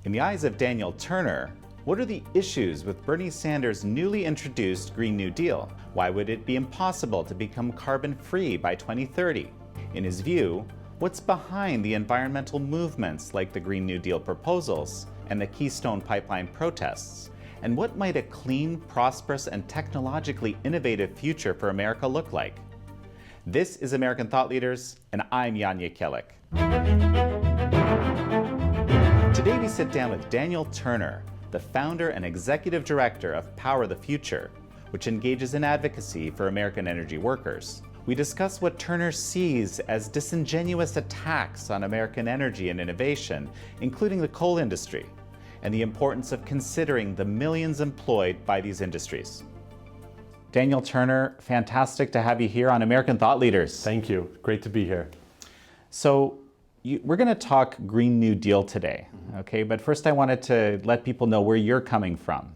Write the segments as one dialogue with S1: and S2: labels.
S1: In the eyes of Daniel Turner, what are the issues with Bernie Sanders' newly introduced Green New Deal? Why would it be impossible to become carbon-free by 2030? In his view, what's behind the environmental movements like the Green New Deal proposals and the Keystone pipeline protests? And what might a clean, prosperous, and technologically innovative future for America look like? This is American Thought Leaders, and I'm Jekielek. Today we sit down with Daniel Turner, the founder and executive director of Power the Future, which engages in advocacy for American energy workers. We discuss what Turner sees as disingenuous attacks on American energy and innovation, including the coal industry, and the importance of considering the millions employed by these industries. Daniel Turner, fantastic to have you here on American Thought Leaders.
S2: Thank you. Great to be here.
S1: So we're going to talk Green New Deal today, okay? But first I wanted to let people know where you're coming from.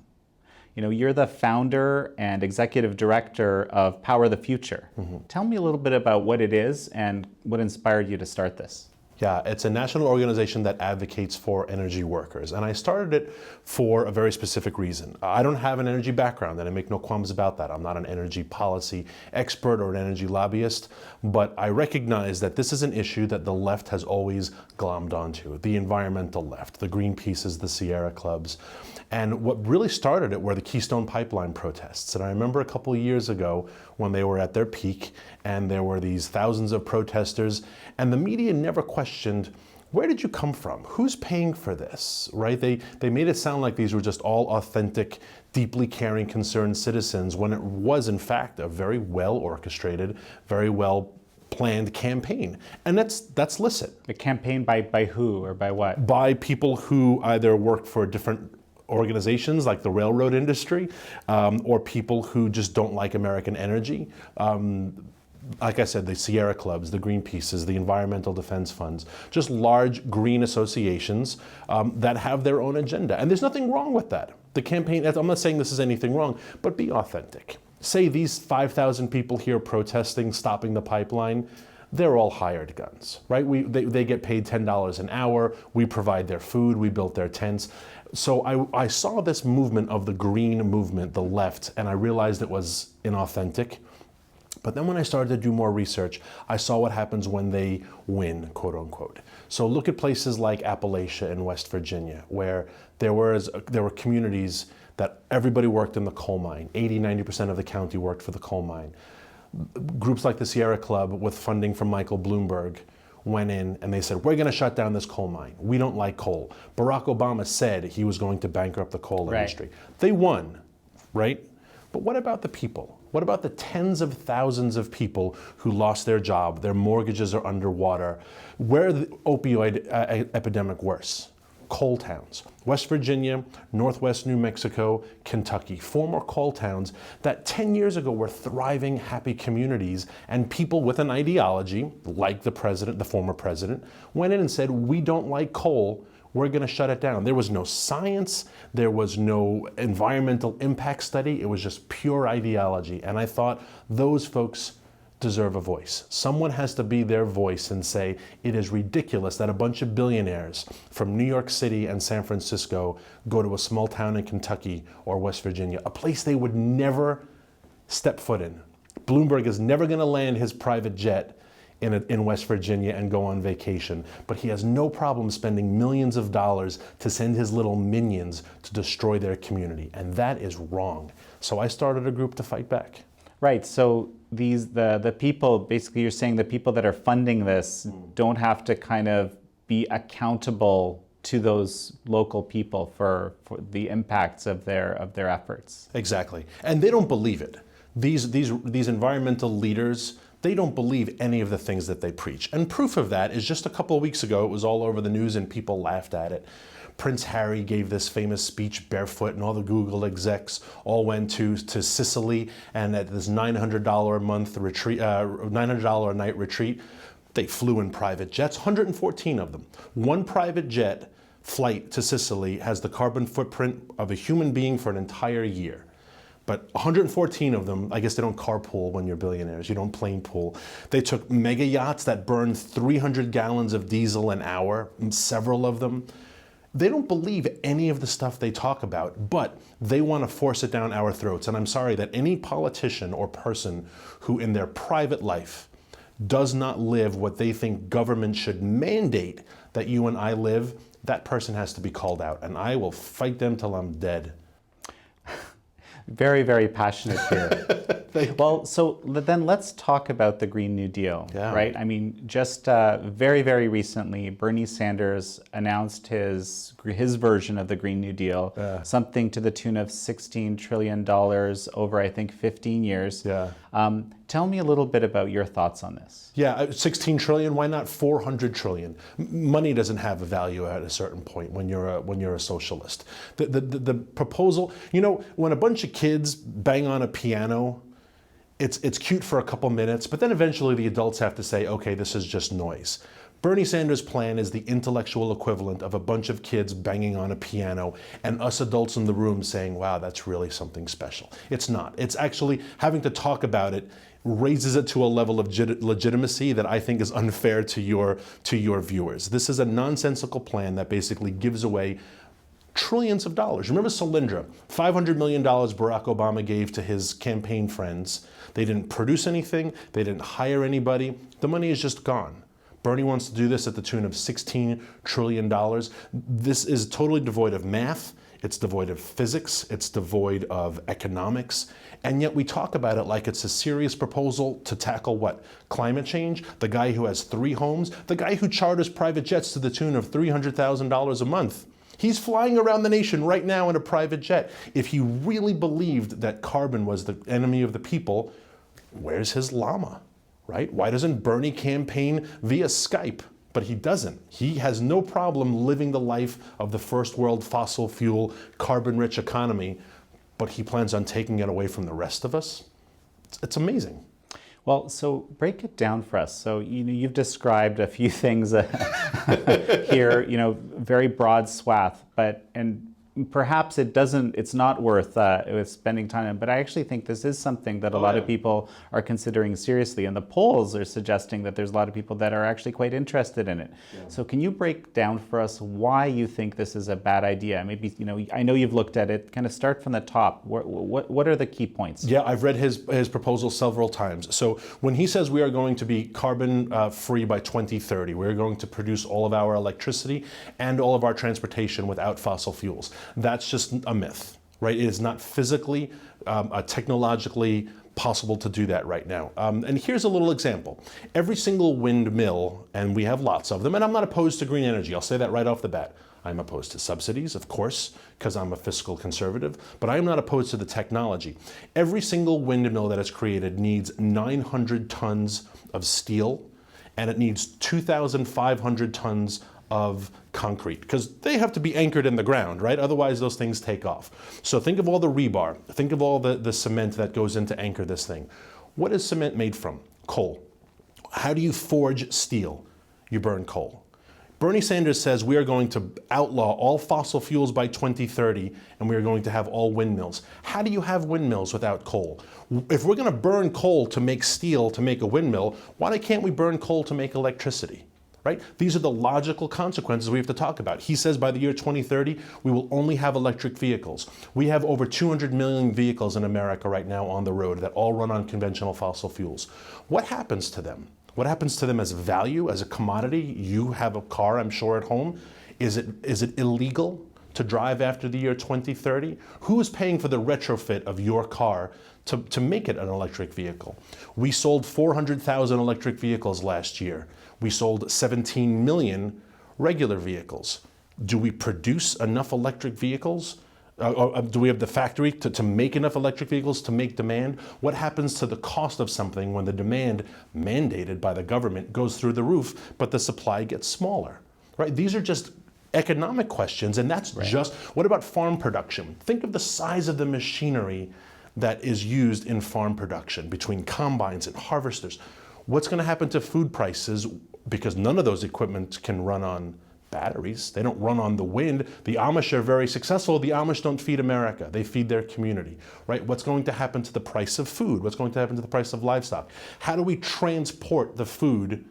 S1: You know, you're the founder and executive director of Power the Future. Tell me a little bit about what it is and what inspired you to start this.
S2: Yeah, it's a national organization that advocates for energy workers. And I started it for a very specific reason. I don't have an energy background, and I make no qualms about that. I'm not an energy policy expert or an energy lobbyist, but I recognize that this is an issue that the left has always glommed onto, the environmental left, the Greenpeaces, the Sierra Clubs. And what really started it were the Keystone pipeline protests. And I remember a couple of years ago when they were at their peak and there were these thousands of protesters, and the media never questioned, where did you come from? Who's paying for this, right? They made it sound like these were just all authentic, deeply caring, concerned citizens, when it was in fact a very well orchestrated, very well planned campaign. And that's licit.
S1: A campaign by who or by what? By
S2: people who either work for different organizations like the railroad industry, or people who just don't like American energy. Like I said, the Sierra Clubs, the Greenpeaces, the Environmental Defense Funds, just large green associations that have their own agenda. And there's nothing wrong with that. The campaign, I'm not saying this is anything wrong, but be authentic. Say these 5,000 people here protesting, stopping the pipeline, they're all hired guns, right? They get paid $10 an hour. We provide their food. We built their tents. So I saw this movement of the green movement, the left, and I realized it was inauthentic. But then when I started to do more research, I saw what happens when they win, quote unquote. So look at places like Appalachia in West Virginia, where there were communities that everybody worked in the coal mine. 80–90% of the county worked for the coal mine. Groups like the Sierra Club, with funding from Michael Bloomberg, went in and they said, we're going to shut down this coal mine. We don't like coal. Barack Obama said he was going to bankrupt the coal industry. They won, right? But what about the people? What about the tens of thousands of people who lost their job, their mortgages are underwater? Where the opioid epidemic worse? Coal towns. West Virginia, Northwest New Mexico, Kentucky, former coal towns that 10 years ago were thriving, happy communities, and people with an ideology, like the president, the former president, went in and said, we don't like coal, we're going to shut it down. There was no science, there was no environmental impact study, it was just pure ideology. And I thought, those folks deserve a voice. Someone has to be their voice and say, it is ridiculous that a bunch of billionaires from New York City and San Francisco go to a small town in Kentucky or West Virginia, a place they would never step foot in. Bloomberg is never going to land his private jet in West Virginia and go on vacation, but he has no problem spending millions of dollars to send his little minions to destroy their community, and that is wrong. So I started a group to fight back.
S1: Right, so the people, basically you're saying the people that are funding this don't have to kind of be accountable to those local people for the impacts of their efforts.
S2: Exactly, and they don't believe it. These environmental leaders, they don't believe any of the things that they preach. And proof of that is just a couple of weeks ago, it was all over the news and people laughed at it. Prince Harry gave this famous speech barefoot, and all the Google execs all went to Sicily, and at this $900 a month retreat, $900 a night retreat, they flew in private jets, 114 of them. One private jet flight to Sicily has the carbon footprint of a human being for an entire year. But 114 of them, I guess they don't carpool when you're billionaires, you don't plane pool. They took mega yachts that burned 300 gallons of diesel an hour, several of them. They don't believe any of the stuff they talk about, but they want to force it down our throats. And I'm sorry that any politician or person who in their private life does not live what they think government should mandate that you and I live, that person has to be called out. And I will fight them till I'm dead.
S1: Very, very passionate here. Well, so then let's talk about the Green New Deal, right? I mean, just very, very recently, Bernie Sanders announced his version of the Green New Deal, something to the tune of $16 trillion over, I think, 15 years. Tell me a little bit about your thoughts on this.
S2: Yeah, 16 trillion, why not 400 trillion? Money doesn't have a value at a certain point when you're a socialist. The proposal, you know, when a bunch of kids bang on a piano, it's cute for a couple minutes, but then eventually the adults have to say, okay, this is just noise. Bernie Sanders' plan is the intellectual equivalent of a bunch of kids banging on a piano and us adults in the room saying, wow, that's really something special. It's not. It's actually having to talk about it raises it to a level of legitimacy that I think is unfair to your viewers. This is a nonsensical plan that basically gives away trillions of dollars. Remember Solyndra, $500 million Barack Obama gave to his campaign friends. They didn't produce anything. They didn't hire anybody. The money is just gone. Bernie wants to do this at the tune of $16 trillion. This is totally devoid of math. It's devoid of physics. It's devoid of economics. And yet we talk about it like it's a serious proposal to tackle what? Climate change? The guy who has 3 homes? The guy who charters private jets to the tune of $300,000 a month? He's flying around the nation right now in a private jet. If he really believed that carbon was the enemy of the people, where's his llama, right? Why doesn't Bernie campaign via Skype? But he doesn't. He has no problem living the life of the first world fossil fuel, carbon-rich economy, but he plans on taking it away from the rest of us. It's amazing.
S1: Well, so break it down for us. So you've described a few things here, very broad swath, and perhaps it's not worth spending time on, but I actually think this is something that a lot of people are considering seriously, and the polls are suggesting that there's a lot of people that are actually quite interested in it. So can you break down for us why you think this is a bad idea? Maybe, I know you've looked at it, kind of start from the top. What are the key points?
S2: Yeah, I've read his proposal several times. So when he says we are going to be carbon free by 2030, we're going to produce all of our electricity and all of our transportation without fossil fuels. That's just a myth, right? It is not physically, technologically possible to do that right now. And here's a little example. Every single windmill, and we have lots of them, and I'm not opposed to green energy. I'll say that right off the bat. I'm opposed to subsidies, of course, because I'm a fiscal conservative, but I am not opposed to the technology. Every single windmill that is created needs 900 tons of steel, and it needs 2,500 tons of concrete, because they have to be anchored in the ground, right? Otherwise, those things take off. So think of all the rebar. Think of all the cement that goes in to anchor this thing. What is cement made from? Coal. How do you forge steel? You burn coal. Bernie Sanders says we are going to outlaw all fossil fuels by 2030, and we are going to have all windmills. How do you have windmills without coal? If we're going to burn coal to make steel to make a windmill, why can't we burn coal to make electricity? Right? These are the logical consequences we have to talk about. He says by the year 2030, we will only have electric vehicles. We have over 200 million vehicles in America right now on the road that all run on conventional fossil fuels. What happens to them? What happens to them as value, as a commodity? You have a car, I'm sure, at home. Is it illegal to drive after the year 2030? Who is paying for the retrofit of your car to make it an electric vehicle? We sold 400,000 electric vehicles last year. We sold 17 million regular vehicles. Do we produce enough electric vehicles? Or do we have the factory to make enough electric vehicles to make demand? What happens to the cost of something when the demand mandated by the government goes through the roof, but the supply gets smaller, right? These are just economic questions, and that's just, what about farm production? Think of the size of the machinery that is used in farm production between combines and harvesters. What's going to happen to food prices? Because none of those equipment can run on batteries. They don't run on the wind. The Amish are very successful. The Amish don't feed America. They feed their community, right? What's going to happen to the price of food? What's going to happen to the price of livestock? How do we transport the food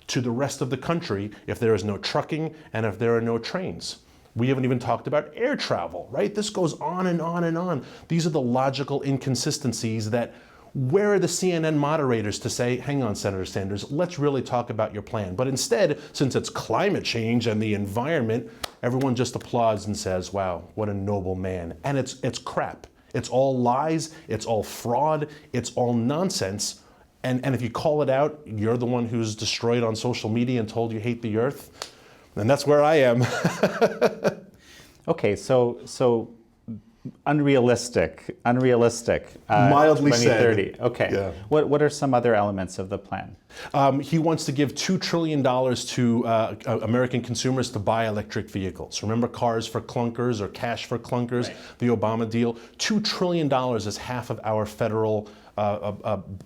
S2: to the rest of the country if there is no trucking and if there are no trains? We haven't even talked about air travel, right? This goes on and on and on. These are the logical inconsistencies that, where are the CNN moderators to say, hang on, Senator Sanders, let's really talk about your plan? But instead, since it's climate change and the environment, everyone just applauds and says, wow, what a noble man. And it's crap. It's all lies, it's all fraud, it's all nonsense. And if you call it out, you're the one who's destroyed on social media and told you hate the earth. And that's where I am.
S1: Okay, so unrealistic.
S2: Mildly
S1: 2030.
S2: said.
S1: Okay.
S2: Yeah.
S1: What are some other elements of the plan?
S2: He wants to give $2 trillion to American consumers to buy electric vehicles. Remember cars for clunkers or cash for clunkers, right. The Obama deal? $2 trillion is half of our federal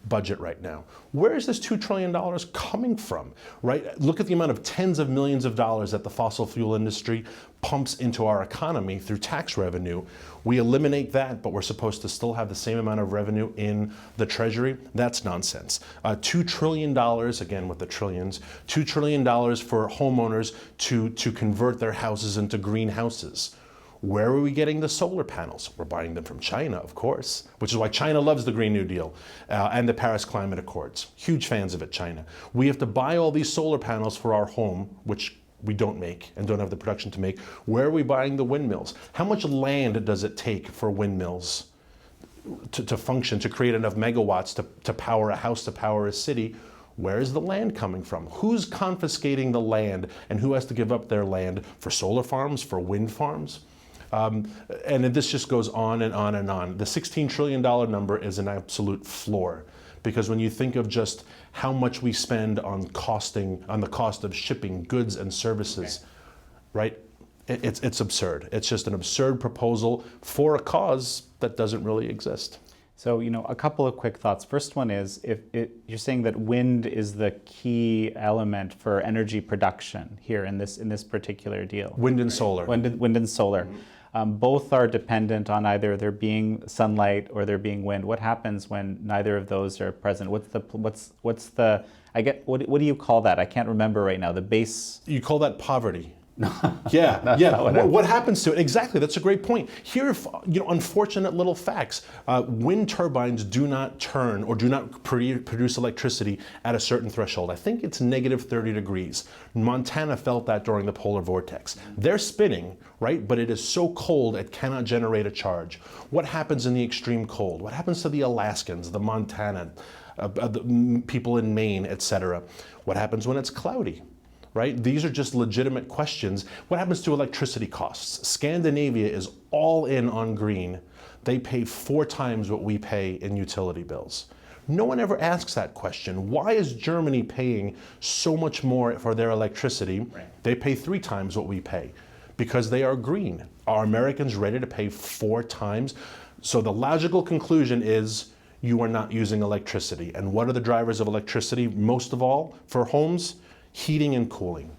S2: budget right now. Where is this $2 trillion coming from, right? Look at the amount of tens of millions of dollars that the fossil fuel industry pumps into our economy through tax revenue. We eliminate that, but we're supposed to still have the same amount of revenue in the Treasury. That's nonsense. $2 trillion, again with the trillions, $2 trillion for homeowners to convert their houses into greenhouses. Where are we getting the solar panels? We're buying them from China, of course, which is why China loves the Green New Deal and the Paris Climate Accords. Huge fans of it, China. We have to buy all these solar panels for our home, which we don't make and don't have the production to make. Where are we buying the windmills? How much land does it take for windmills to function, to create enough megawatts to power a house, to power a city? Where is the land coming from? Who's confiscating the land and who has to give up their land for solar farms, for wind farms? And this just goes on and on and on. The $16 trillion number is an absolute floor, because when you think of just how much we spend on the cost of shipping goods and services, okay. Right? It's absurd. It's just an absurd proposal for a cause that doesn't really exist.
S1: So, a couple of quick thoughts. First one is, you're saying that wind is the key element for energy production here in this particular deal.
S2: Wind and solar.
S1: Wind and solar. Mm-hmm. Both are dependent on either there being sunlight or there being wind. What happens when neither of those are present? What do you call that? I can't remember right now. The base.
S2: You call that poverty. Yeah. What happens to it? Exactly. That's a great point. Here, unfortunate little facts. Wind turbines do not turn or do not produce electricity at a certain threshold. I think it's negative 30 degrees. Montana felt that during the polar vortex. They're spinning, right? But it is so cold it cannot generate a charge. What happens in the extreme cold? What happens to the Alaskans, the Montana, the people in Maine, etc.? What happens when it's cloudy? Right? These are just legitimate questions. What happens to electricity costs? Scandinavia is all in on green. They pay 4 times what we pay in utility bills. No one ever asks that question. Why is Germany paying so much more for their electricity? Right. They pay 3 times what we pay because they are green. Are Americans ready to pay 4 times? So the logical conclusion is you are not using electricity. And what are the drivers of electricity most of all for homes? Heating and cooling.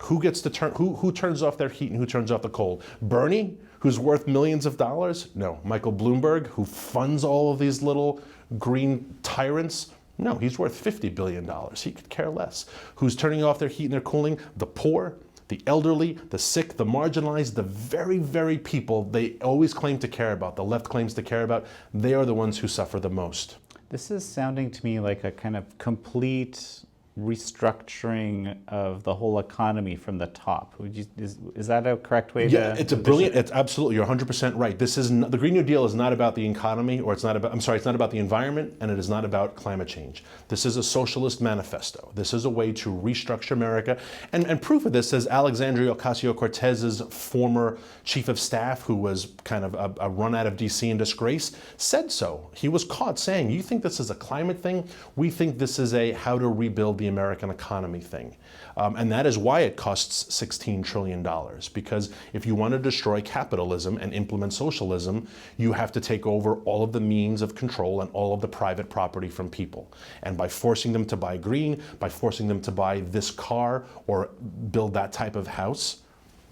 S2: Who gets to who turns off their heat and who turns off the cold? Bernie, who's worth millions of dollars? No. Michael Bloomberg, who funds all of these little green tyrants? No, he's worth $50 billion. He could care less. Who's turning off their heat and their cooling? The poor, the elderly, the sick, the marginalized, the very, very people they always claim to care about, the left claims to care about. They are the ones who suffer the most.
S1: This is sounding to me like a kind of complete restructuring of the whole economy from the top. Is that a correct way to?
S2: Yeah, it's absolutely, you're 100% right. The Green New Deal is not about the economy, or it's not about the environment, and it is not about climate change. This is a socialist manifesto. This is a way to restructure America. And proof of this is Alexandria Ocasio-Cortez's former chief of staff, who was kind of a run out of DC in disgrace, said so. He was caught saying, you think this is a climate thing? We think this is a how to rebuild the American economy thing. And that is why it costs $16 trillion, because if you want to destroy capitalism and implement socialism, you have to take over all of the means of control and all of the private property from people. And by forcing them to buy green, by forcing them to buy this car or build that type of house,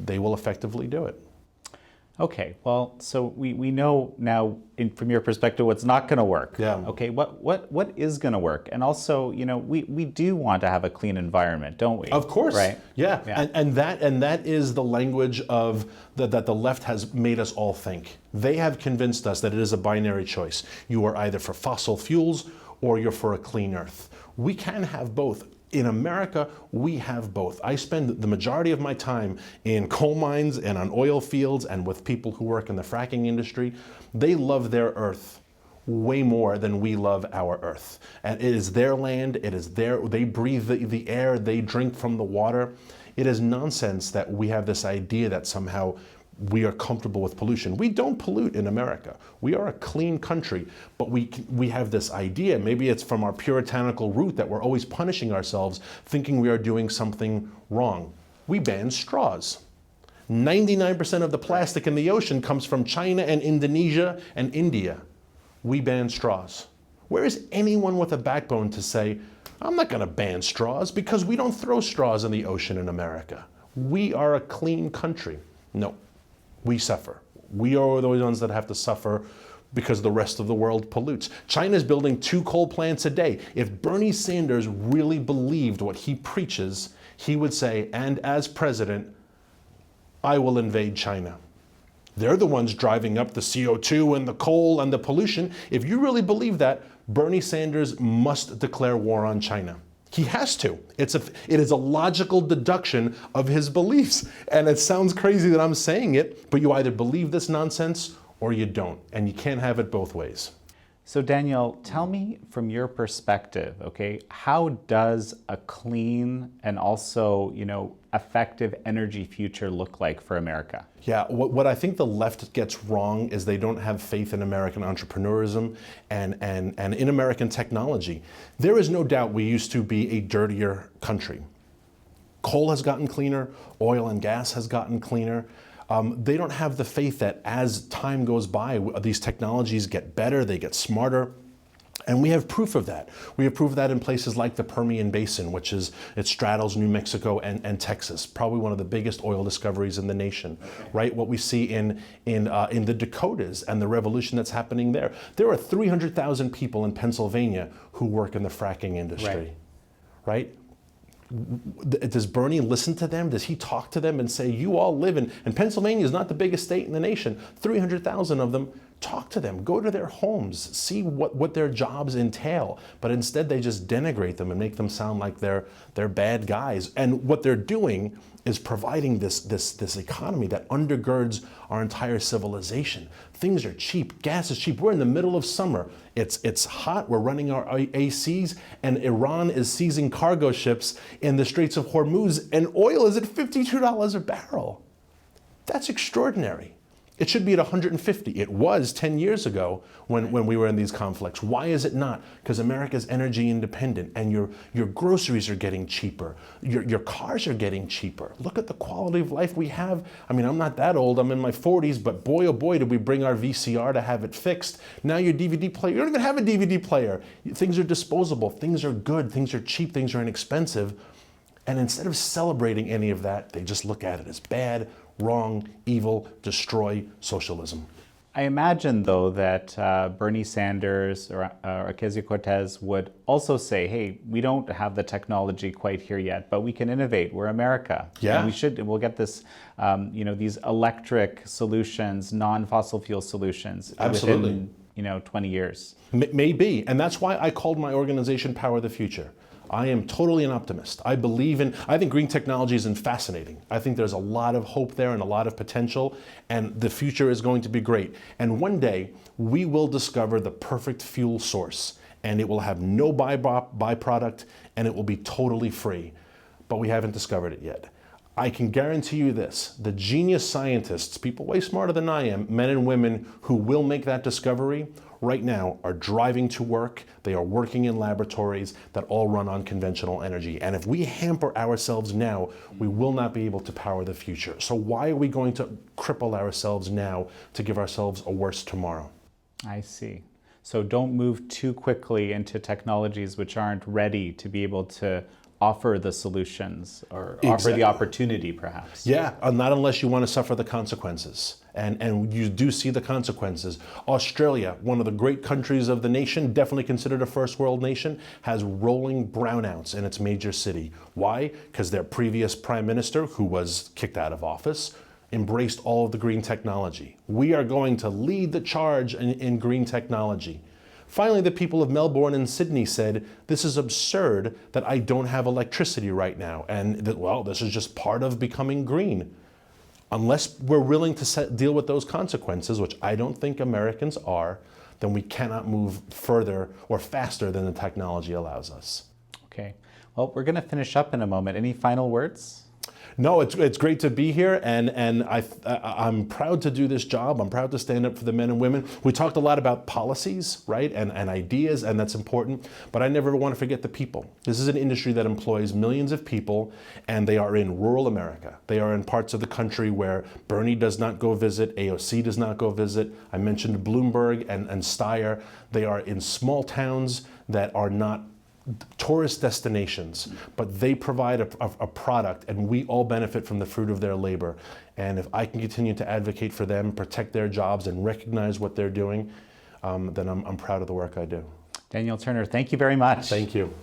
S2: they will effectively do it.
S1: Okay, well, so we know now, from your perspective, what's not going to work.
S2: Yeah.
S1: Okay, what is going to work? And also, we do want to have a clean environment, don't we?
S2: Of course.
S1: Right.
S2: Yeah.
S1: Yeah.
S2: And that is the language of that the left has made us all think. They have convinced us that it is a binary choice. You are either for fossil fuels or you're for a clean earth. We can have both. In America, we have both. I spend the majority of my time in coal mines and on oil fields and with people who work in the fracking industry. They love their earth way more than we love our earth. And it is their land, they breathe the air, they drink from the water. It is nonsense that we have this idea that somehow we are comfortable with pollution. We don't pollute in America. We are a clean country, but we have this idea, maybe it's from our puritanical root, that we're always punishing ourselves, thinking we are doing something wrong. We ban straws. 99% of the plastic in the ocean comes from China and Indonesia and India. We ban straws. Where is anyone with a backbone to say, I'm not going to ban straws, because we don't throw straws in the ocean in America. We are a clean country. No. We suffer. We are the ones that have to suffer because the rest of the world pollutes. China's building 2 coal plants a day. If Bernie Sanders really believed what he preaches, he would say, and as president, I will invade China. They're the ones driving up the CO2 and the coal and the pollution. If you really believe that, Bernie Sanders must declare war on China. He has to. It is a logical deduction of his beliefs. And it sounds crazy that I'm saying it, but you either believe this nonsense or you don't. And you can't have it both ways.
S1: So Daniel, tell me from your perspective, okay, how does a clean and also, effective energy future look like for America?
S2: Yeah, what I think the left gets wrong is they don't have faith in American entrepreneurism and in American technology. There is no doubt we used to be a dirtier country. Coal has gotten cleaner, oil and gas has gotten cleaner. They don't have the faith that as time goes by, these technologies get better, they get smarter. And we have proof of that. We have proof of that in places like the Permian Basin, it straddles New Mexico and Texas, probably one of the biggest oil discoveries in the nation, right? What we see in the Dakotas and the revolution that's happening there. There are 300,000 people in Pennsylvania who work in the fracking industry, right? Does Bernie listen to them? Does he talk to them and say, you all live in, and Pennsylvania is not the biggest state in the nation, 300,000 of them, talk to them, go to their homes, see what their jobs entail. But instead they just denigrate them and make them sound like they're bad guys. And what they're doing is providing this economy that undergirds our entire civilization. Things are cheap, gas is cheap. We're in the middle of summer. It's hot, we're running our ACs, and Iran is seizing cargo ships in the Straits of Hormuz, and oil is at $52 a barrel. That's extraordinary. It should be at 150. It was 10 years ago when we were in these conflicts. Why is it not? Because America's energy independent, and your groceries are getting cheaper. Your cars are getting cheaper. Look at the quality of life we have. I mean, I'm not that old. I'm in my 40s, but boy, oh boy, did we bring our VCR to have it fixed. Now your DVD player, you don't even have a DVD player. Things are disposable. Things are good. Things are cheap. Things are inexpensive. And instead of celebrating any of that, they just look at it as bad, wrong, evil, destroy socialism.
S1: I imagine, though, that Bernie Sanders or Ocasio-Cortez would also say, hey, we don't have the technology quite here yet, but we can innovate. We're America.
S2: Yeah.
S1: And we'll get this, these electric solutions, non-fossil fuel solutions
S2: Absolutely.
S1: within, 20 years.
S2: Maybe. And that's why I called my organization Power the Future. I am totally an optimist. I think green technology is fascinating. I think there's a lot of hope there and a lot of potential, and the future is going to be great. And one day, we will discover the perfect fuel source, and it will have no byproduct, and it will be totally free. But we haven't discovered it yet. I can guarantee you this, the genius scientists, people way smarter than I am, men and women who will make that discovery, right now are driving to work. They are working in laboratories that all run on conventional energy. And if we hamper ourselves now, we will not be able to power the future. So why are we going to cripple ourselves now to give ourselves a worse tomorrow?
S1: I see. So don't move too quickly into technologies which aren't ready to be able to offer the solutions or offer the opportunity, perhaps.
S2: Yeah, not unless you want to suffer the consequences. And you do see the consequences. Australia, one of the great countries of the nation, definitely considered a first world nation, has rolling brownouts in its major city. Why? Because their previous prime minister, who was kicked out of office, embraced all of the green technology. We are going to lead the charge in green technology. Finally, the people of Melbourne and Sydney said, this is absurd that I don't have electricity right now, and that, well, this is just part of becoming green. Unless we're willing to deal with those consequences, which I don't think Americans are, then we cannot move further or faster than the technology allows us.
S1: Okay. Well, we're going to finish up in a moment. Any final words?
S2: No, it's great to be here, and I'm proud to do this job. I'm proud to stand up for the men and women. We talked a lot about policies, right, and ideas, and that's important, but I never want to forget the people. This is an industry that employs millions of people, and they are in rural America. They are in parts of the country where Bernie does not go visit, AOC does not go visit. I mentioned Bloomberg and Steyer. They are in small towns that are not tourist destinations, but they provide a product, and we all benefit from the fruit of their labor. And if I can continue to advocate for them, protect their jobs, and recognize what they're doing, then I'm proud of the work I do.
S1: Daniel Turner, thank you very much.
S2: Thank you.